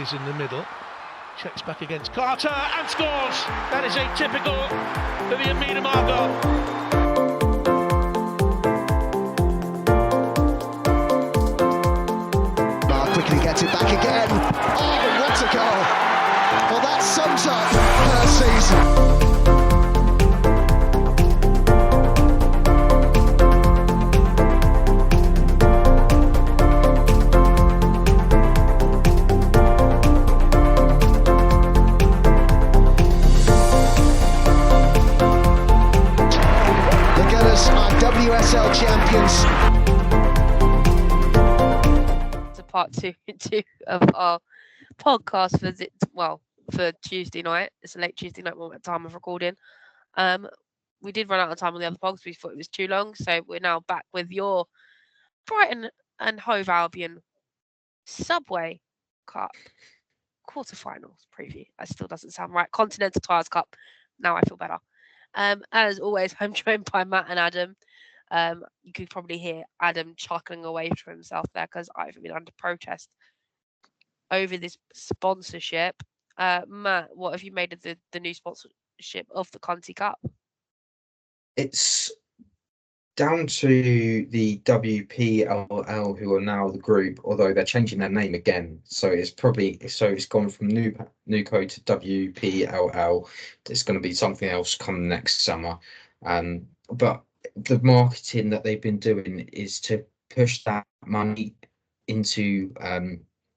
Davies in the middle. Checks back against Carter and scores. That is atypical for the Amina Margot. Quickly gets it back again. Oh, what a goal! Well, that sums up her season. The Gunners are WSL champions. Part two of our podcast for Tuesday night. It's a late Tuesday night at time of recording. We did run out of time on the other pods. We thought it was too long, so we're now back with your Brighton and Hove Albion Subway Cup quarterfinals preview. That still doesn't sound right. Continental Tires Cup. Now I feel better. As always, I'm joined by Matt and Adam. You could probably hear Adam chuckling away to himself there because I've been under protest over this sponsorship. Matt, what have you made of the new sponsorship of the Conti Cup? It's down to the WPLL, who are now the group, although they're changing their name again. So it's gone from Nuco to WPLL. It's going to be something else come next summer. But the marketing that they've been doing is to push that money into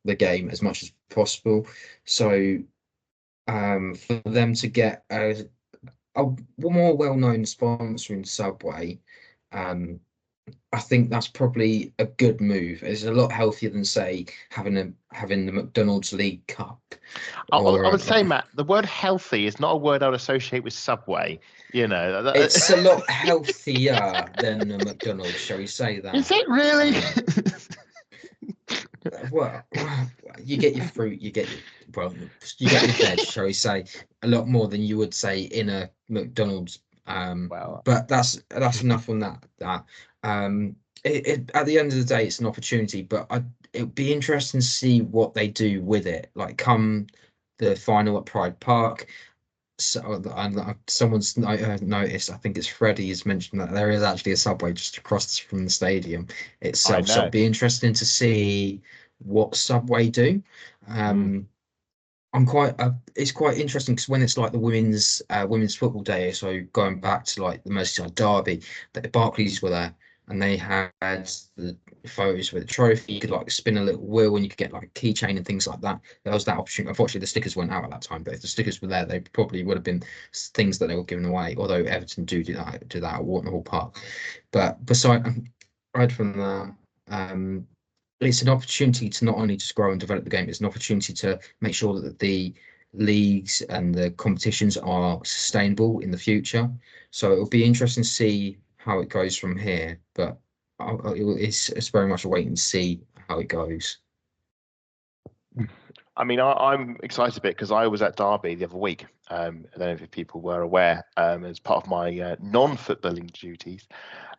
the game as much as possible. So for them to get a more well-known sponsor in Subway, I think that's probably a good move. It's a lot healthier than, say, having the McDonald's League Cup. I would say, Matt, the word healthy is not a word I would associate with Subway. You know, it's a lot healthier than a McDonald's, shall we say that? Is it really? Well, you get your fruit, you get your veg, shall we say, a lot more than you would say in a McDonald's. But that's enough on that. At the end of the day, it's an opportunity, but it would be interesting to see what they do with it. Like come the final at Pride Park. So someone's noticed, I think it's Freddie has mentioned that there is actually a Subway just across from the stadium itself. So it'd be interesting to see what Subway do. It's quite interesting because when it's like the women's football day, so going back to like the Merseyside derby, the Barclays were there and they had the photos with the trophy. You could like spin a little wheel and you could get like a keychain and things like that. There was that opportunity. Unfortunately, the stickers weren't out at that time, but if the stickers were there, they probably would have been things that they were giving away. Although Everton do that at Wharton Hall Park. But aside from that, it's an opportunity to not only just grow and develop the game, it's an opportunity to make sure that the leagues and the competitions are sustainable in the future. So it'll be interesting to see how it goes from here, but it's very much a wait and see how it goes. I mean, I'm excited a bit because I was at Derby the other week. I don't know if people were aware, as part of my non-footballing duties,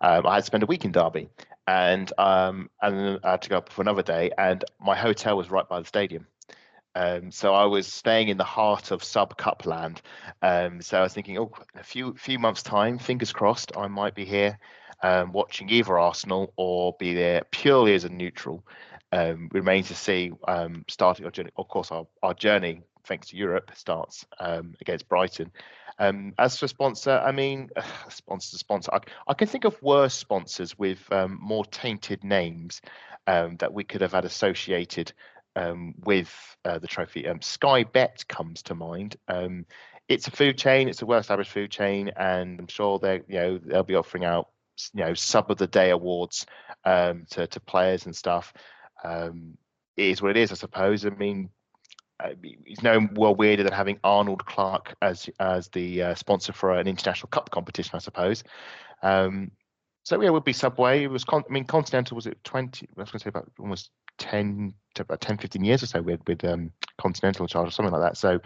I had to spend a week in Derby, and then I had to go up for another day, and my hotel was right by the stadium. So I was staying in the heart of sub-cup land. So I was thinking, a few months' time, fingers crossed, I might be here watching either Arsenal or be there purely as a neutral. Remains to see, starting our journey. Of course, our journey, thanks to Europe, starts against Brighton. As for sponsor, I mean, sponsor. I can think of worse sponsors with more tainted names that we could have had associated with the trophy. Sky Bet comes to mind. It's a food chain. It's a well-established food chain, and I'm sure they'll be offering out sub of the day awards to players and stuff. It is what it is, I suppose. I mean, it's no more weirder than having Arnold Clark as the sponsor for an international cup competition, I suppose. So yeah, it would be Subway. It was Continental was it 20? I was going to say about almost 10 to about 10, 15 years or so with Continental charge or something like that. So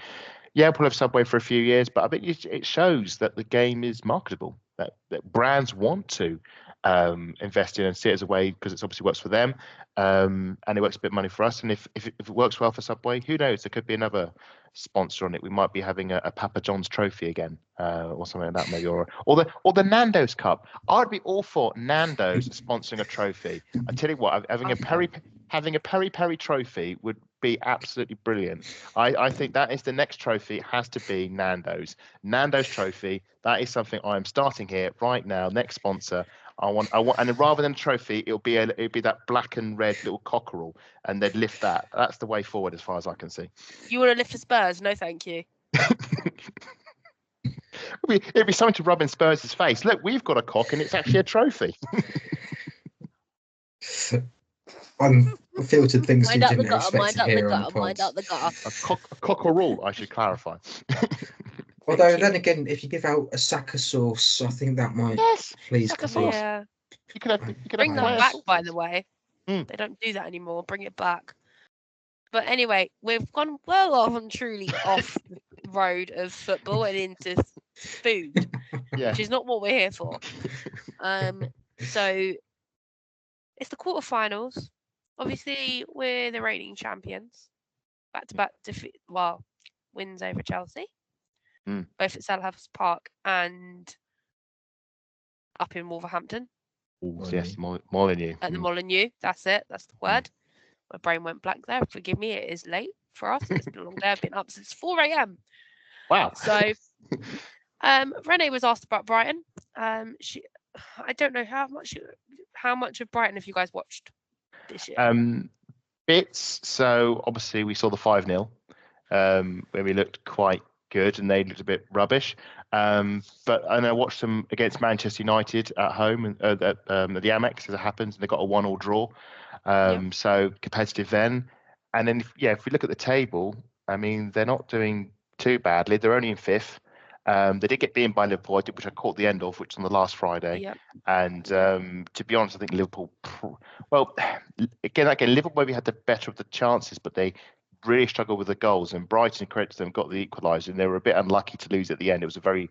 yeah, we'll have Subway for a few years, but I think it shows that the game is marketable, that brands want to invest in and see it as a way, because it obviously works for them, and it works a bit of money for us. And if it works well for Subway, who knows? There could be another sponsor on it. We might be having a Papa John's trophy again, or something like that, maybe, or the Nando's Cup. I'd be all for Nando's sponsoring a trophy. I tell you what, having a peri peri trophy would be absolutely brilliant. I think that is the next trophy. It has to be Nando's trophy. That is something I am starting here right now. Next sponsor. I want, and rather than a trophy, it'll be that black and red little cockerel, and they'd lift that. That's the way forward, as far as I can see. You want to lift the Spurs? No, thank you. It'd be something to rub in Spurs' face. Look, we've got a cock, and it's actually a trophy. Unfiltered things you didn't expect mind to hear on the mind pod. up the gutter. A cockerel, I should clarify. Although then again, if you give out a Saka sauce, I think that might please Saka come sauce. off. Yeah. You could Bring have that back, by the way. Mm. They don't do that anymore. Bring it back. But anyway, we've gone well off truly off the road of football and into food, Yeah. which is not what we're here for. So it's the quarterfinals. Obviously, we're the reigning champions. Back-to-back wins over Chelsea, both at Selhurst Park and up in Wolverhampton. Yes, Molyneux. At the Molyneux, that's it. That's the word. My brain went blank there. Forgive me, it is late for us. It's been a long day. I've been up since 4 a.m. Wow. So, Renee was asked about Brighton. I don't know how much of Brighton have you guys watched this year? Bits. So obviously we saw the 5-0, where we looked quite good and they looked a bit rubbish. But I watched them against Manchester United at home and at the Amex, as it happens, and they got a 1-1 draw. So competitive then. And then if we look at the table, I mean, they're not doing too badly. They're only in 5th. They did get beaten by Liverpool, which I caught the end of, which was on the last Friday. Yep. And to be honest, I think Liverpool, again, Liverpool maybe had the better of the chances, but they really struggled with the goals. And Brighton, credit to them, got the equaliser, and they were a bit unlucky to lose at the end. It was a very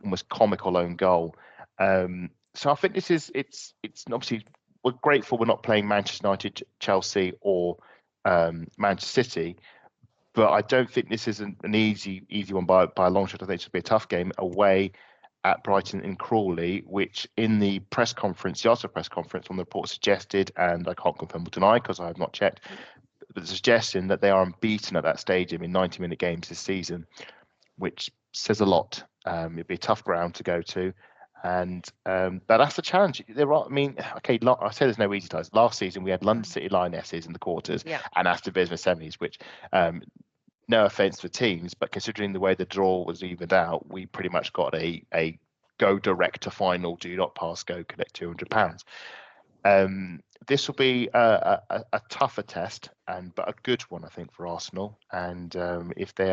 almost comical own goal. So I think it's obviously, we're grateful we're not playing Manchester United, Chelsea, or Manchester City. But I don't think this is an easy one by a long shot. I think it's going to be a tough game away at Brighton in CRAWLEY, which in the press conference, the Arsenal press conference, on the report suggested, and I can't confirm or deny because I have not checked, but suggesting that they are unbeaten at that stadium in 90-minute games this season, which says a lot. It'd be a tough ground to go to. And but that's the challenge. I say there's no easy ties. Last season we had London City Lionesses in the quarters and Aston Villa semis, which no offence for teams, but considering the way the draw was evened out, we pretty much got a go direct to final, do not pass, go collect £200. This will be a tougher test, but a good one, I think, for Arsenal. And if they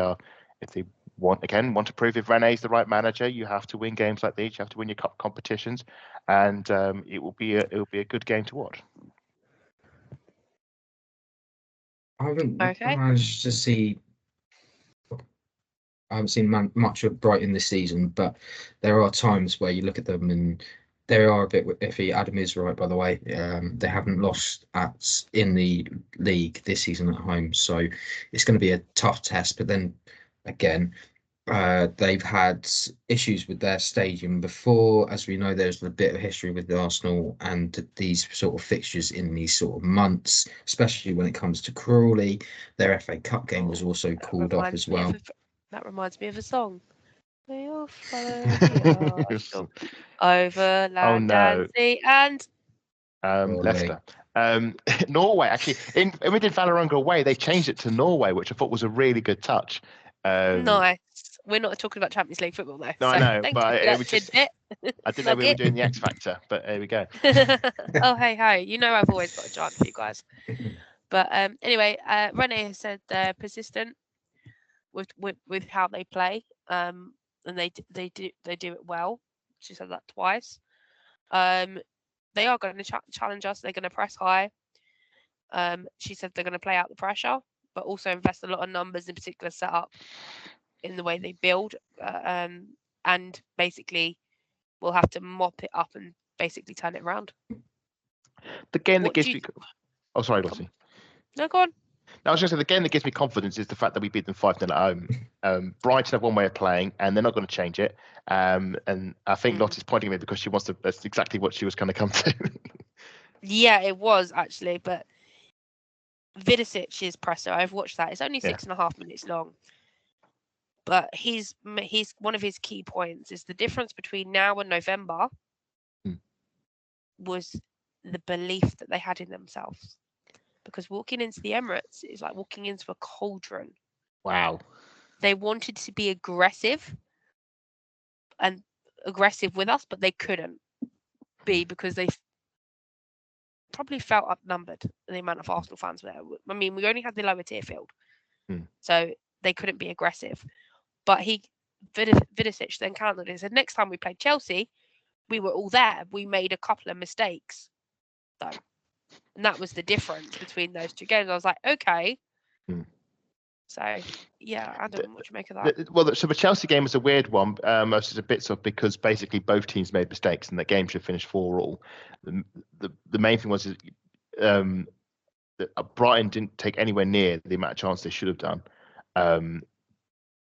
want to prove if René's the right manager, you have to win games like these. You have to win your cup competitions, and it will be a good game to watch. I haven't managed to see. I haven't seen much of Brighton this season, but there are times where you look at them and they are a bit iffy. Adam is right, by the way. They haven't lost in the league this season at home, so it's going to be a tough test. But then again, they've had issues with their stadium before. As we know, there's a bit of history with Arsenal and these sort of fixtures in these sort of months, especially when it comes to CRAWLEY. Their FA Cup game was also called off as well. That reminds me of a song. We all follow the Arsenal over land and sea and Leicester. Norway, actually, when we did Vålerenga away, they changed it to Norway, which I thought was a really good touch. Nice. We're not talking about Champions League football, though. No, so I know, but I didn't know we were doing the X Factor, but there we go. Oh, hey, you know I've always got a chance for you guys. But anyway, Renee has said they're persistent with how they play, and they do it well. She said that twice. They are going to challenge us. They're going to press high. She said they're going to play out the pressure, but also invest a lot of numbers, in particular set up in the way they build, and basically we'll have to mop it up and basically turn it around. The game that What gives do me. you- Oh, sorry, Lottie. No, go on. No, I was going to say the game that gives me confidence is the fact that we beat them 5-0 at home. Brighton have one way of playing, and they're not going to change it. And I think Lottie's pointing at me because she wants to. That's exactly what she was going to come to. Yeah, it was actually, but Vidosic's presser, I've watched that. It's only 6.5 minutes long. But he's one of his key points is the difference between now and November was the belief that they had in themselves. Because walking into the Emirates is like walking into a cauldron. Wow. They wanted to be aggressive with us, but they couldn't be because they probably felt outnumbered, the amount of Arsenal fans were there. I mean, we only had the lower tier field, so they couldn't be aggressive. But Vidošić then countered and said, next time we played Chelsea, we were all there. We made a couple of mistakes, though. And that was the difference between those two games. I was like, okay. So, yeah, Adam, what do you make of that? So the Chelsea game was a weird one. Most of the bits of because basically both teams made mistakes and the game should finish 4-4. The main thing was that Brighton didn't take anywhere near the amount of chance they should have done.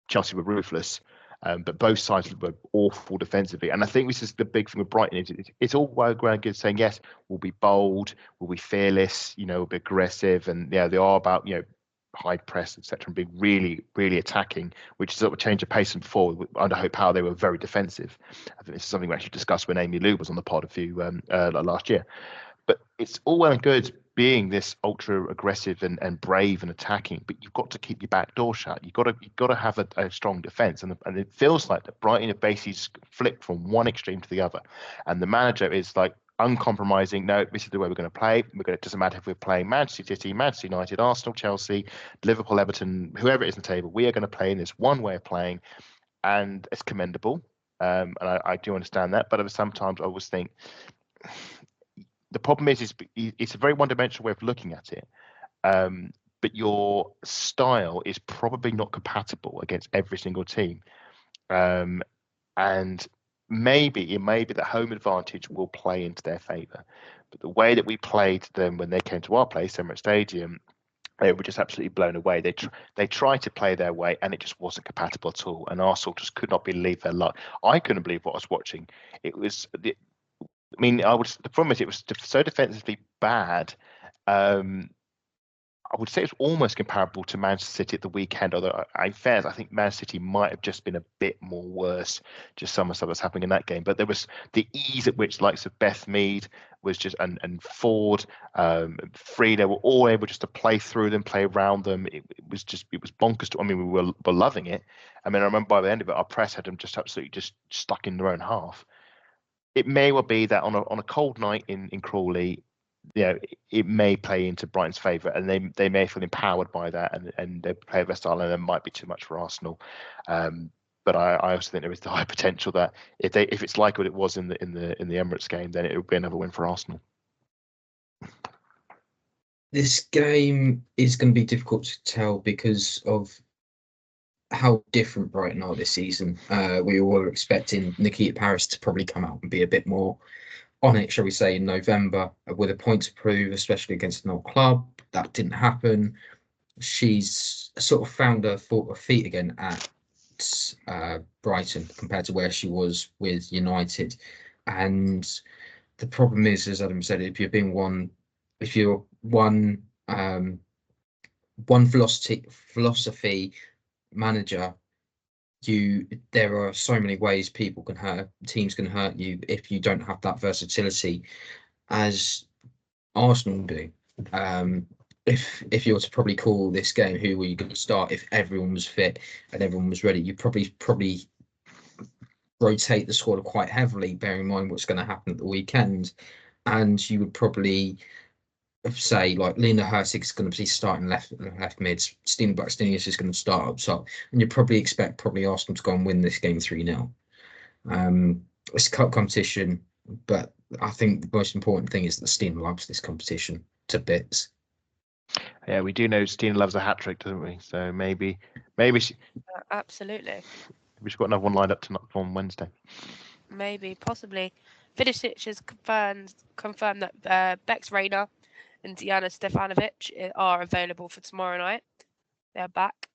Chelsea were ruthless, but both sides were awful defensively. And I think this is the big thing with Brighton. It's all well good saying, yes, we'll be bold, we'll be fearless, we'll be aggressive. And they are about, high press, etc., and being really, really attacking, which sort of change of pace and forward. Under Hope Power, they were very defensive. I think this is something we actually discussed when Amy Lou was on the pod last year. But it's all well and good being this ultra aggressive and brave and attacking, but you've got to keep your back door shut. You've got to have a strong defence, and it feels like that Brighton have basically flipped from one extreme to the other, and the manager is like uncompromising. No, this is the way we're going to play. It doesn't matter if we're playing Manchester City, Manchester United, Arsenal, Chelsea, Liverpool, Everton, whoever it is on the table. We are going to play in this one way of playing, and it's commendable. And I do understand that, but sometimes I always think the problem is it's a very one-dimensional way of looking at it. But your style is probably not compatible against every single team. And maybe it may be that home advantage will play into their favour. But the way that we played them when they came to our place, Emirates Stadium, they were just absolutely blown away. They tried to play their way, and it just wasn't compatible at all. And Arsenal just could not believe their luck. I couldn't believe what I was watching. It was, the problem is it was so defensively bad. I would say it's almost comparable to Manchester City at the weekend, although I think Man City might have just been a bit more worse, just some of the stuff that's happening in that game. But there was the ease at which likes of Beth Mead was just, and Ford, Free, they were all able just to play through them, play around them. It was bonkers. We were loving it. I remember by the end of it, our press had them just absolutely just stuck in their own half. It may well be that on a cold night in CRAWLEY, it may play into Brighton's favour, and they may feel empowered by that, and they play their style, and it might be too much for Arsenal. But I also think there is the high potential that if it's like what it was in the Emirates game, then it would be another win for Arsenal. This game is going to be difficult to tell because of how different Brighton are this season. We were expecting Nikita Paris to probably come out and be a bit more on it, shall we say, in November with a point to prove, especially against an old club. That didn't happen. She's sort of found her feet again at Brighton compared to where she was with United. And the problem is, as Adam said, if you're one philosophy manager, there are so mane ways teams can hurt you if you don't have that versatility as Arsenal do. If you were to probably call this game, who were you going to start if everyone was fit and everyone was ready, you probably rotate the squad quite heavily, bearing in mind what's going to happen at the weekend, and you would probably say like Lena Hertig is going to be starting left mid, Stina Blackstenius is going to start up top, and you probably expect Arsenal to go and win this game 3-0. It's a cup competition, but I think the most important thing is that Stina loves this competition to bits. Yeah, we do know Stina loves a hat trick, doesn't we? So maybe she absolutely. We've got another one lined up on Wednesday. Maybe, possibly. Vidošić has confirmed that Bex Rayner and Diana Stefanovic are available for tomorrow night. They're back.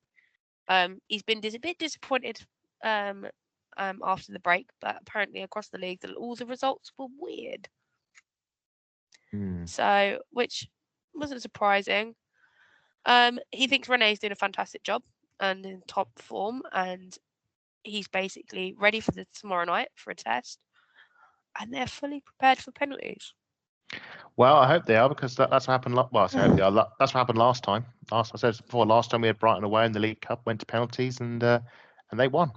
He's been a bit disappointed after the break, but apparently across the league, all the results were weird. So, which wasn't surprising. He thinks René's doing a fantastic job and in top form, and he's basically ready for tomorrow night for a test, and they're fully prepared for penalties. Well, I hope they are, because that's what happened. Well, I hope they are. That's what happened last time. I said before, last time we had Brighton away in the League Cup, went to penalties, and they won.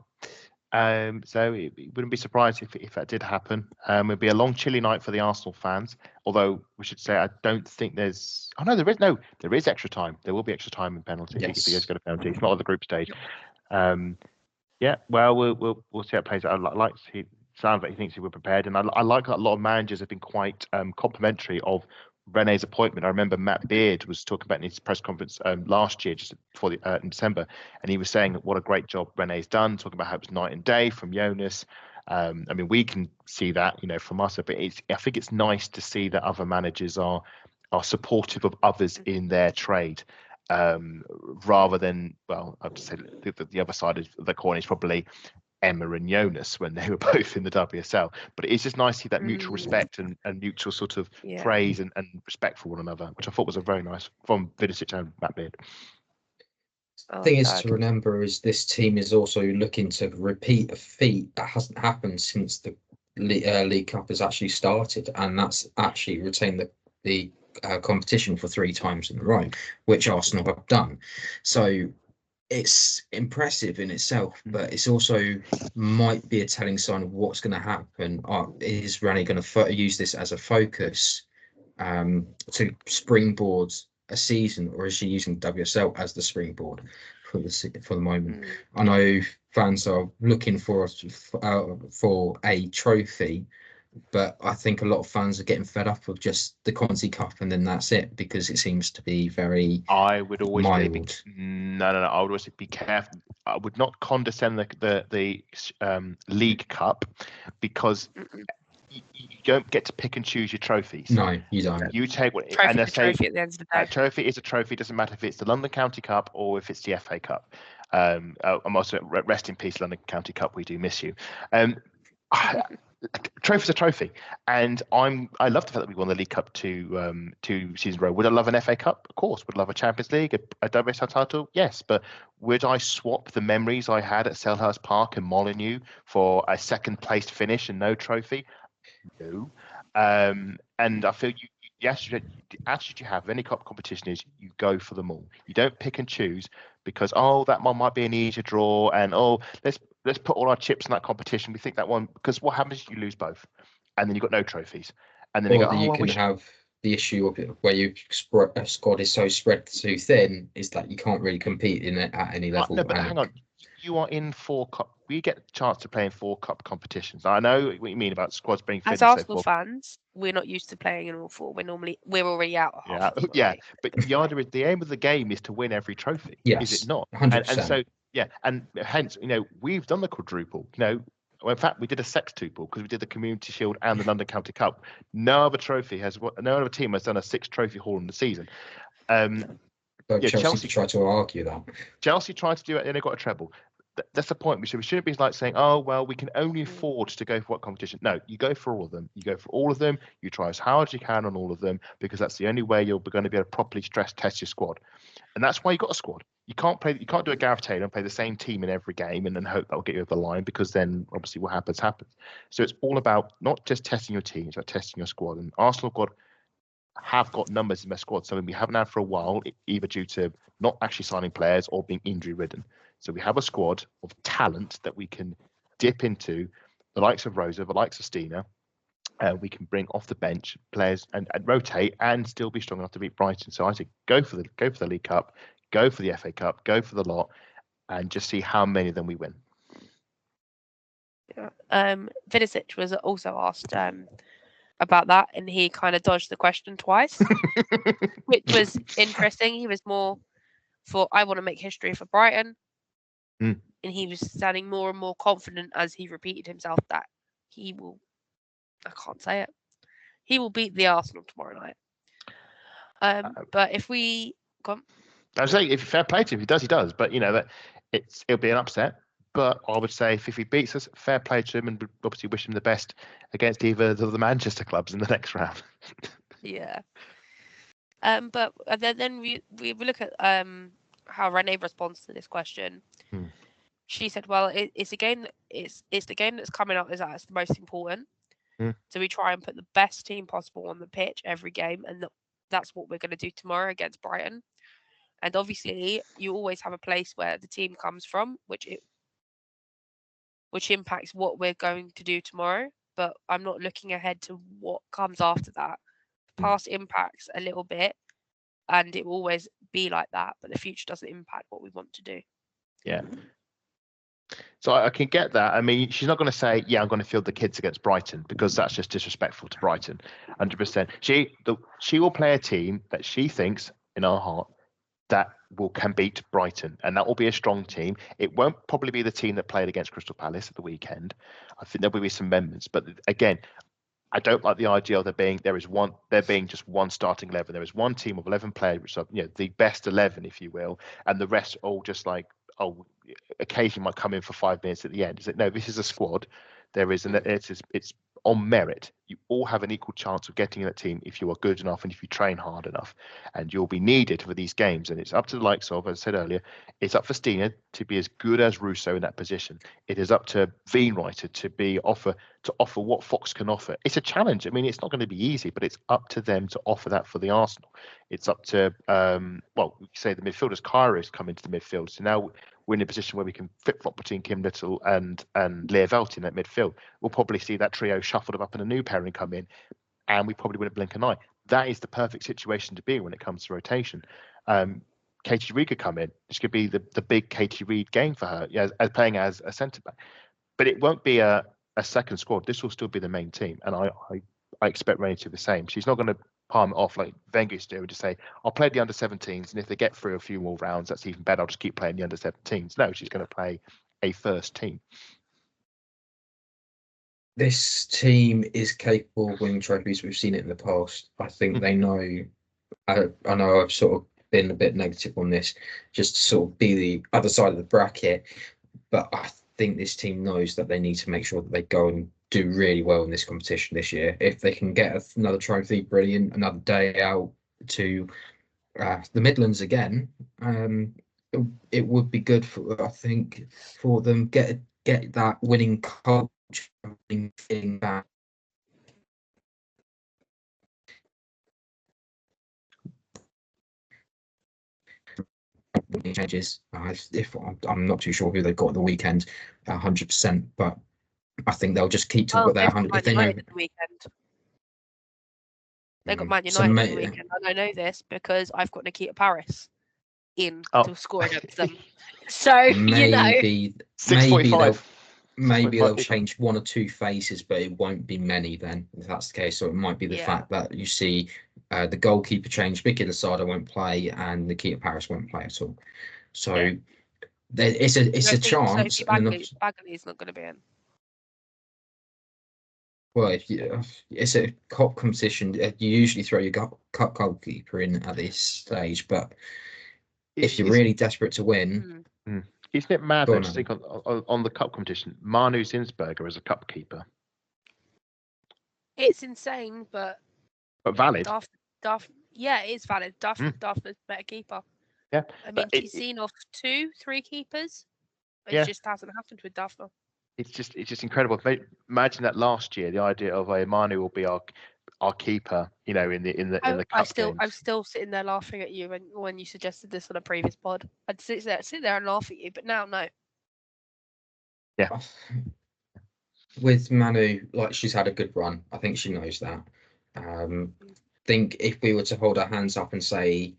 So it wouldn't be surprised if that did happen. It'd be a long, chilly night for the Arsenal fans. Although we should say, I don't think there's. Oh no, there is extra time. There will be extra time in penalties if you guys go to penalties. Not at the group stage. Yeah. Well, we'll see how it plays out. I like to see. Sounds like he thinks he was prepared, and I like that a lot of managers have been quite complimentary of René's appointment. I remember Matt Beard was talking about in his press conference last year, just before in December, and he was saying what a great job René's done, talking about how it was night and day from Jonas. I mean, we can see that, from us, but I think it's nice to see that other managers are supportive of others in their trade, rather than, well, I have to say the other side of the coin is probably Emma and Jonas when they were both in the WSL. But it's just nice to see that mutual respect and mutual sort of praise and respect for one another, which I thought was a very nice from Vidošić and Matt Beard. The thing is to remember is this team is also looking to repeat a feat that hasn't happened since the League Cup has actually started, and that's actually retained the competition for 3 times in a row, which Arsenal have done. So it's impressive in itself, but it's also might be a telling sign of what's going to happen. Is René going to use this as a focus to springboard a season, or is she using WSL as the springboard for the moment? I know fans are looking for a trophy, but I think a lot of fans are getting fed up with just the Conti Cup and then that's it, because it seems to be very I would always mild. No. I would always be careful. I would not condescend the League Cup, because you don't get to pick and choose your trophies. No, you don't. You take what Trophy, and they say trophy at the end of the day. a trophy is a trophy. It doesn't matter if it's the London County Cup or if it's the FA Cup. I'm also rest in peace, London County Cup. We do miss you. Trophy's a trophy, and I love the fact that we won the League Cup two seasons in a row. Would I love an FA Cup? Of course. Would I love a Champions League, a WSL title? Yes. But would I swap the memories I had at Selhurst Park and Molineux for a second place finish and no trophy? No. And I feel the attitude you have of any cup competition is you go for them all. You don't pick and choose because that one might be an easier draw, and let's put all our chips in that competition. We think that one, because what happens is you lose both, and then you've got no trophies, and then you can have the issue of it where a squad is so spread too thin, is that you can't really compete in it at any level. No, but hang on. You are in 4 cup. We get a chance to play in 4 cup competitions. I know what you mean about squads being fit. As Arsenal fans, we're not used to playing in all 4. We're already out. But the aim of the game is to win every trophy. Yes, is it not? 100%. And so and hence we've done the quadruple. Well, in fact, we did a sextuple because we did the Community Shield and the London County Cup. No other team has done a 6 trophy haul in the season. Chelsea tried to argue that. Chelsea tried to do it and they got a treble. That's the point. We shouldn't be like saying, oh, well, we can only afford to go for what competition. No, you go for all of them. You go for all of them. You try as hard as you can on all of them, because that's the only way you're going to be able to properly stress test your squad. And that's why you got a squad. You can't do a Gareth Taylor and play the same team in every game and then hope that will get you over the line, because then obviously what happens. So it's all about not just testing your team, it's about testing your squad. And Arsenal have got numbers in their squad, something we haven't had for a while, either due to not actually signing players or being injury ridden. So we have a squad of talent that we can dip into, the likes of Rosa, the likes of Stina. We can bring off the bench players and rotate and still be strong enough to beat Brighton. So I say go for the League Cup, go for the FA Cup, go for the lot, and just see how many of them we win. Vidošić was also asked about that, and he kind of dodged the question twice, which was interesting. He was more for, I want to make history for Brighton, and he was sounding more and more confident as he repeated himself that he will I can't say it. He will beat the Arsenal tomorrow night. But if we I was saying, if fair play to him, if he does. But that it'll be an upset. But I would say if he beats us, fair play to him, and would obviously wish him the best against either of the Manchester clubs in the next round. Yeah. But then we look at how Renee responds to this question. She said, "Well, it's a game. It's the game that's coming up that's the most important. So we try and put the best team possible on the pitch every game, and that's what we're going to do tomorrow against Brighton. And obviously, you always have a place where the team comes from, which impacts what we're going to do tomorrow. But I'm not looking ahead to what comes after that. The past impacts a little bit, and it will always be like that. But the future doesn't impact what we want to do." Yeah. So I can get that. I mean, she's not going to say, "Yeah, I'm going to field the kids against Brighton," because that's just disrespectful to Brighton. 100%. She will play a team that she thinks in her heart that can beat Brighton, and that will be a strong team. It won't probably be the team that played against Crystal Palace at the weekend. I think there will be some amendments, but again, I don't like the idea of there being just one starting 11. There is one team of 11 players, which are the best 11, if you will, and the rest all just like occasionally might come in for 5 minutes at the end. Is it? No, this is a squad. There is, and it's on merit. You all have an equal chance of getting in that team if you are good enough and if you train hard enough, and you'll be needed for these games. And it's up to the likes of, as I said earlier, it's up for Stina to be as good as Russo in that position. It is up to Veenwriter to offer what Fox can offer. It's a challenge. I mean, it's not going to be easy, but it's up to them to offer that for the Arsenal. It's up to we say the midfielders. Kairos come into the midfield, so now we're in a position where we can flip-flop between Kim Little and Leah Velt in that midfield. We'll probably see that trio shuffled up and a new pairing come in, and we probably wouldn't blink an eye. That is the perfect situation to be when it comes to rotation. Katie Reid could come in. This could be the big Katie Reid game for her, as playing as a centre-back. But it won't be a second squad. This will still be the main team, and I expect Rennie to be the same. She's not going to palm it off like Wenger used to do and just say, "I'll play the under-17s, and if they get through a few more rounds, that's even better. I'll just keep playing the under-17s." No, she's going to play a first team. This team is capable of winning trophies. We've seen it in the past. I think they know. I know I've sort of been a bit negative on this, just to sort of be the other side of the bracket, but I think this team knows that they need to make sure that they go and do really well in this competition this year. If they can get another trophy, brilliant. Another day out to the Midlands again, it would be good for them get that winning culture thing back. Changes. If I'm not too sure who they've got at the weekend, 100%, but I think they'll just keep to what they're 100. If they know the weekend. They got Man United at the weekend. I don't know this because I've got Nikita Paris in to score against them. So maybe 6.5. Maybe they'll change one or two faces, but it won't be many then, if that's the case. So it might be the fact that you see the goalkeeper change, Vicky Losada won't play and Nikita Paris won't play at all. So it's a chance. Bagley's not going to be in. Well, it's a cup competition. You usually throw your cup goalkeeper in at this stage, but if you're really desperate to win... Isn't it mad though to think on the cup competition, Manu Zinsberger as a cup keeper? It's insane, but valid. Yeah, it is valid. Daphne's better keeper. Yeah, I mean, she's seen off 2-3 keepers. It just hasn't happened with Daphne. It's just incredible. Imagine that last year, the idea of Manu will be our keeper, in the cup games. I'm still sitting there laughing at you when you suggested this on a previous pod. I'd sit there and laugh at you, but now no. Yeah. With Manu, she's had a good run. I think she knows that. Think if we were to hold our hands up and say,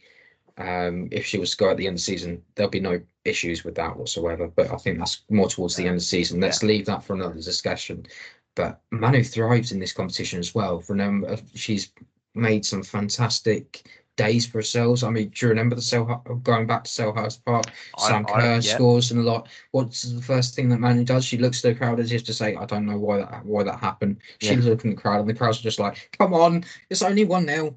if she was to go at the end of the season, there'll be no issues with that whatsoever. But I think that's more towards the end of the season. Let's leave that for another discussion. But Manu thrives in this competition as well. Remember, she's made some fantastic days for ourselves. I mean, do you remember going back to Selhurst Park? Sam Kerr yeah. scores and a lot. What's the first thing that Manu does? She looks to the crowd as if to say, "I don't know why that happened." She was looking at the crowd, and the crowd's just like, "Come on, it's only 1-0."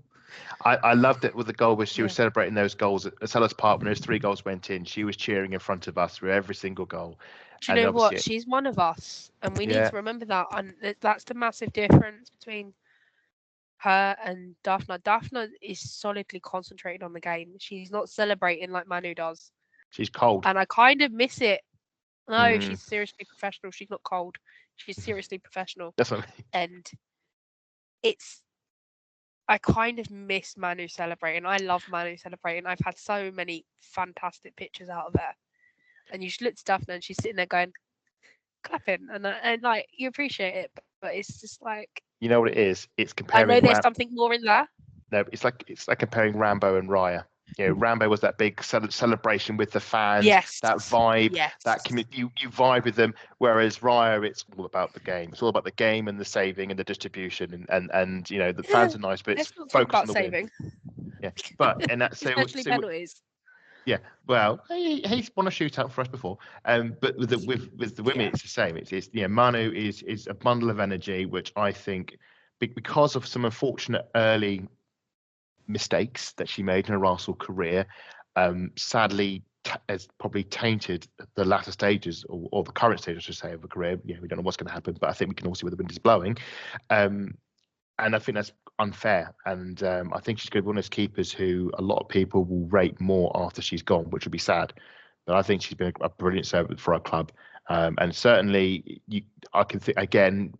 I loved it with the goal where she was celebrating those goals at Selhurst Park when those 3 goals went in. She was cheering in front of us through every single goal. Do you know what? She's one of us, and we need to remember that. And that's the massive difference between her and Daphne. Daphne is solidly concentrated on the game. She's not celebrating like Manu does. She's cold. And I kind of miss it. No, she's seriously professional. She's not cold. She's seriously professional. That's what I mean. And I kind of miss Manu celebrating. I love Manu celebrating. I've had so many fantastic pictures out of her. And you just look to Daphne and she's sitting there going, clapping. And like, you appreciate it. But it's just like... You know what it is? It's comparing... I know there's something more in there. No, it's like comparing Rambo and Raya. You know, Rambo was that big celebration with the fans, that vibe, that community. You vibe with them. Whereas Raya, it's all about the game. It's all about the game and the saving and the distribution and you know the fans are nice, but it's focused on the saving. Win. Yeah, but and that's especially penalties. Yeah, well, he's won a shootout for us before. But with the women, it's the same. It's Manu is a bundle of energy, which I think because of some unfortunate early mistakes that she made in her Arsenal career, sadly has probably tainted the latter stages or the current stage, I should say, of her career. Yeah, we don't know what's going to happen, but I think we can all see where the wind is blowing. And I think that's unfair. And I think she's going to be one of those keepers who a lot of people will rate more after she's gone, which would be sad. But I think she's been a brilliant servant for our club. And certainly, I can think again,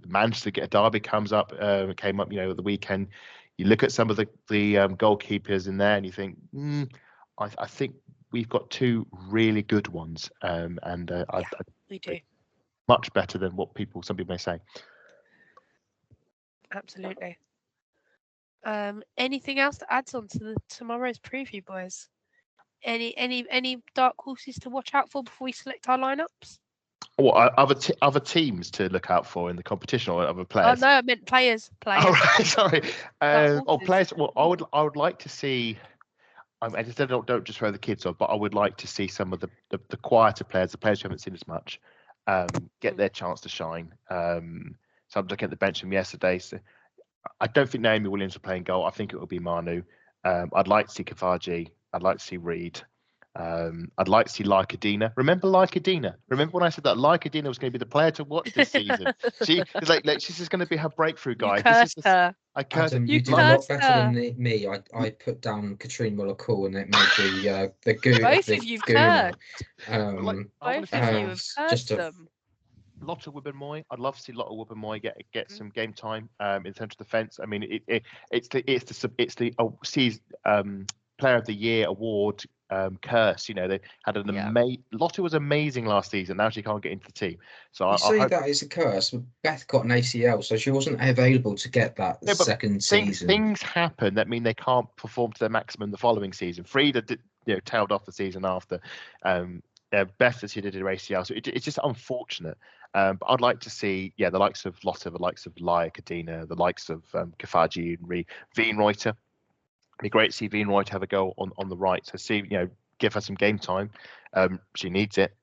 Manchester Derby came up, at the weekend. You look at some of the goalkeepers in there, and you think, I think we've got 2 really good ones, we do much better than what some people may say. Absolutely. Anything else to add on to tomorrow's preview, boys? Any dark horses to watch out for before we select our lineups? What other teams to look out for in the competition or other players? Oh no, I meant players. Oh right, sorry. Players. Well, I would like to see. I just don't just throw the kids on, but I would like to see some of the quieter players, the players who haven't seen as much, get their chance to shine. So I'm looking at the bench from yesterday. So I don't think Naomi Williams will play in goal. I think it will be Manu. I'd like to see Kafaji. I'd like to see Reed. I'd like to see Lycadina. Remember Lycadina? Remember when I said that Lycadina was going to be the player to watch this season? She's this is going to be her breakthrough, guys. I cursed her. You did a lot better than me. I put down Katrine Muller-Cool and it made the goo. Both of you cursed. Both of you have cursed them. Lotte Wubben-Moy. I'd love to see Lotte Wubben-Moy get some game time in central defence. I mean, it's the Player of the Year award curse. You know, they had an amazing. Lotte was amazing last season. Now she can't get into the team. So I say that is a curse. Beth got an ACL, so she wasn't available to get that second season. Things happen that mean they can't perform to their maximum the following season. Frida did, tailed off the season after. Beth, as she did her ACL, so it's just unfortunate. But I'd like to see, the likes of Lotte, the likes of Lycadina, the likes of Kafaji and Wienreuter. It'd be great to see Wienreuter have a go on the right. So give her some game time. She needs it.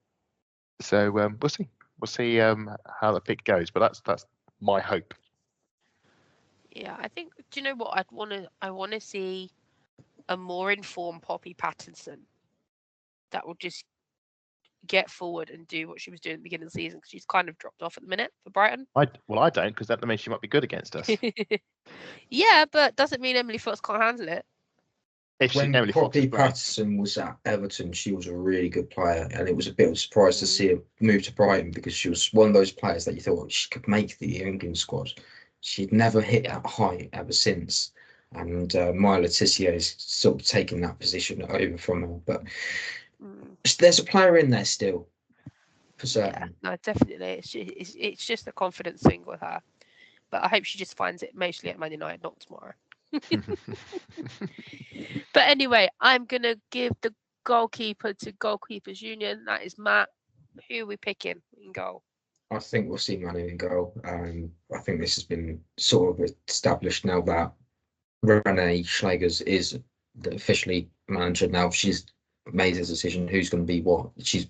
So we'll see. We'll see how the pick goes. But that's my hope. Yeah, I think. Do you know what I want to see a more informed Poppy Pattinson that will just get forward and do what she was doing at the beginning of the season, because she's kind of dropped off at the minute for Brighton. I don't, because that means she might be good against us. Yeah, but doesn't mean Emily Fox can't handle it. When Poppy Pattinson was at Everton, she was a really good player, and it was a bit of a surprise to see her move to Brighton, because she was one of those players that you thought she could make the England squad. She'd never hit that height ever since, and Maya Letizia is sort of taking that position over from her. But there's a player in there still, for certain. Yeah, no, definitely. It's just a confidence thing with her. But I hope she just finds it mostly at Man United, not tomorrow. But anyway, I'm going to give the goalkeeper to Goalkeepers Union. That is Matt. Who are we picking in goal? I think we'll see Manu in goal. I think this has been sort of established now that Renee Schlegers is officially manager now. She's made a decision who's going to be what. She's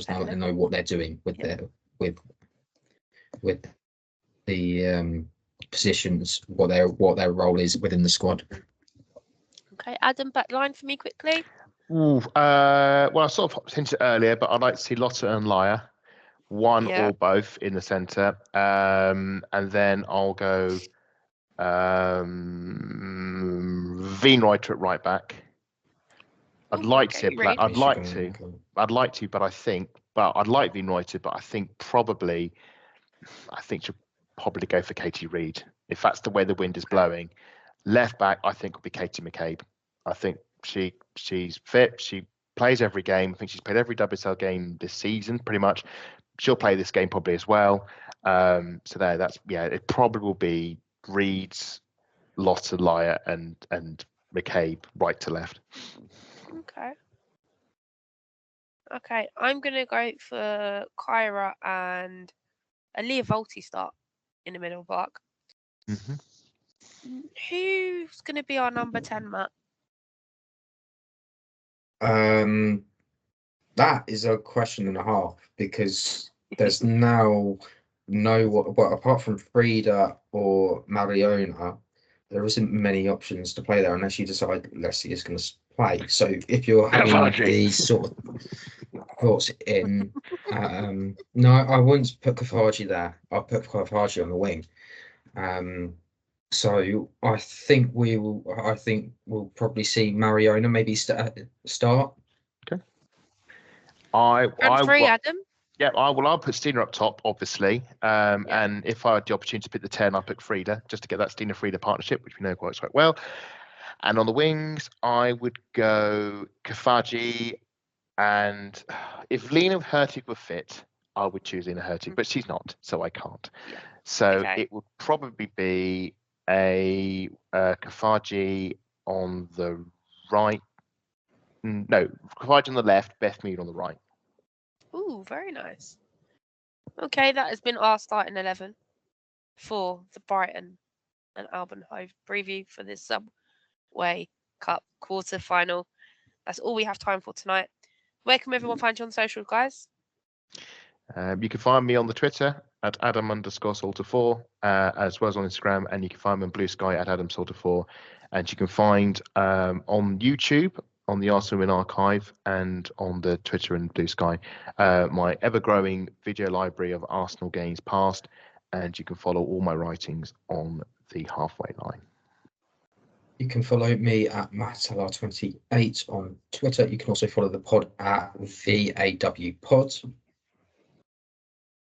now they know what they're doing with their with the positions, what their role is within the squad. Okay, Adam, back line for me quickly. Well, I sort of hinted earlier, but I'd like to see Lotte and Laya, one Yeah. or both in the centre, and then I'll go Wienreuter at right back. I'd like to see a play. I'd like to, but I'd like Wienreuter, but I think she'll probably go for Katie Reid if that's the way the wind is blowing. Left back, I think will be Katie McCabe. I think she's fit. She plays every game. I think she's played every WSL game this season, pretty much. She'll play this game probably as well. It probably will be Reed's, Lotte, Laya, and McCabe right to left. Okay, I'm gonna go for Kyra and Leah Volti start in the middle block. Mm-hmm. Who's gonna be our number 10, Matt? That is a question and a half, because there's now apart from Frida or Mariona, there isn't many options to play there unless you decide Leslie is going to play. So if you're having these sort of thoughts in, no, I wouldn't put Kafaji there. I'll put Kafaji on the wing. So I think we'll probably see Mariona maybe start. Okay. Adam? Yeah, I'll put Stina up top, obviously. And if I had the opportunity to pick the 10, I'll pick Frida, just to get that Stina-Frida partnership, which we know quite well. And on the wings, I would go Kafaji. And if Lena Hurtig were fit, I would choose Lena Hurtig, but she's not, so I can't. Yeah. So it would probably be a Kafaji on the right. No, Kafaji on the left, Beth Mead on the right. Ooh, very nice. Okay, that has been our starting 11 for the Brighton and Albion Hove preview for this Subway Cup quarter final. That's all we have time for tonight. Where can everyone find you on social, guys? You can find me on the Twitter at Adam_Salter4, as well as on Instagram, and you can find me on Blue Sky at AdamSalter4, and you can find on YouTube, on the Arsenal Women Archive, and on the Twitter and Blue Sky, my ever-growing video library of Arsenal games past, and you can follow all my writings on the Halfway Line. You can follow me at MattLR28 on Twitter. You can also follow the pod at VAWPod.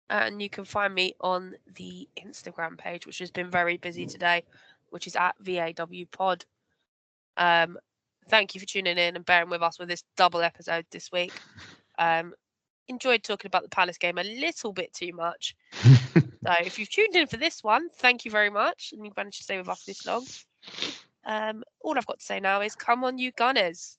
And you can find me on the Instagram page, which has been very busy today, which is at VAWPod. Thank you for tuning in and bearing with us with this double episode this week. Enjoyed talking about the Palace game a little bit too much. So if you've tuned in for this one, thank you very much. And you've managed to stay with us this long. All I've got to say now is come on, you Gunners.